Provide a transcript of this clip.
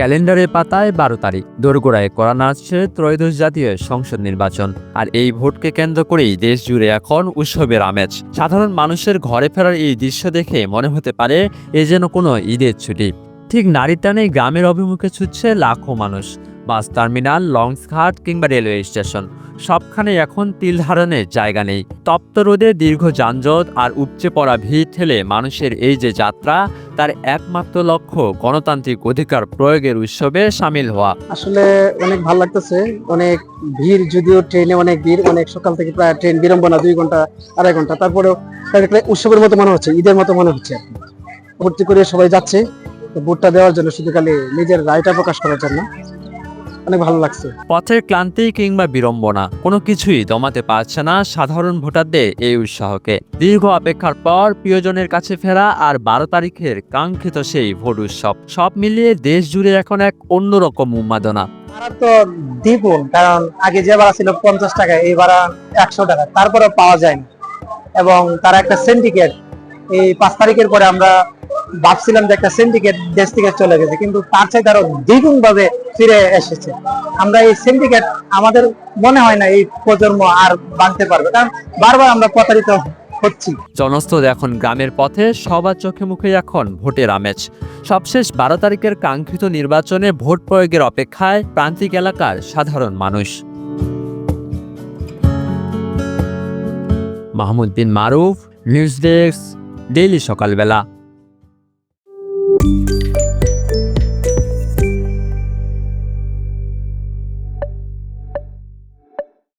ক্যালেন্ডারের পাতায় ১২ তারিখ দোরগোড়ায় করা নাচছে ত্রয়োদশ জাতীয় সংসদ নির্বাচন। আর এই ভোটকে কেন্দ্র করেই দেশ জুড়ে এখন উৎসবের আমেজ। সাধারণ মানুষের ঘরে ফেরার এই দৃশ্য দেখে মনে হতে পারে এ যেন কোনো ঈদের ছুটি। ঠিক নারীর টানেই গ্রামের অভিমুখে ছুটছে লাখো মানুষ। বাস টার্মিনাল, লঞ্চঘাট কিংবা রেলওয়ে স্টেশন, সবখানে এখন তিল ধারণের জায়গা নেই। তপ্ত রোদে দীর্ঘ যানজট আর উপচে পড়া ভিড় ঠেলে মানুষের এই যে যাত্রা, তার একমাত্র লক্ষ্য গণতান্ত্রিক অধিকার প্রয়োগের উৎসবে সামিল হওয়া। আসলে অনেক ভালো লাগতেছে। অনেক ভিড়, যদিও ট্রেনে অনেক ভিড়, অনেক সকাল থেকে প্রায় ট্রেন বিড়ম্বনা 2 ঘন্টা 2.5 ঘন্টা, তারপরেও উৎসবের মতো মনে হচ্ছে, ঈদের মতো মনে হচ্ছে। ভর্তি করে সবাই যাচ্ছে ভোটটা দেওয়ার জন্য, শুধু খালি নিজের রায়টা প্রকাশ করার জন্য। অনেক ভালো লাগছে। পথের ক্লান্তি কিংবা বিড়ম্বনা কোনো কিছুই দমাতে পারছে না সাধারণ ভোটারদের এই উৎসাহকে। দীর্ঘ অপেক্ষার পর প্রিয়জনের কাছে ফেরা আর 12 তারিখের কাঙ্ক্ষিত সেই ভোট উৎসব, সব মিলিয়ে দেশ জুড়ে এখন এক অন্যরকম উন্মাদনা। ভাড়া তো দ্বিগুণ, কারণ আগে যে ভাড়া ছিল 50 টাকা, এই ভাড়া 100 টাকা, তারপরেও পাওয়া যায় না। এবং তারা একটা সিন্ডিকেট, এই 5 তারিখের পরে আমরা ভাবছিলাম যে একটা সিন্ডিকেট দেশ থেকে চলে গেছে, কিন্তু তার চাইতে আরো দ্বিগুণ ভাবে ফিরে এসেছে। আমরা এই সিন্ডিকেট, আমাদের মনে হয় না এই প্রজন্ম আর ভাঙতে পারবে, কারণ বারবার আমরা প্রতারিত হচ্ছি। জনস্রোত এখন গ্রামের পথে, সবার চোখে মুখে এখন ভোটের আমেজ। সবশেষ 12 তারিখের কাঙ্ক্ষিত নির্বাচনে ভোট প্রয়োগের অপেক্ষায় প্রান্তিক এলাকার সাধারণ মানুষ। মাহমুদ বিন মারুফ, নিউজ ডেস্ক, ডেইলি সকালবেলা।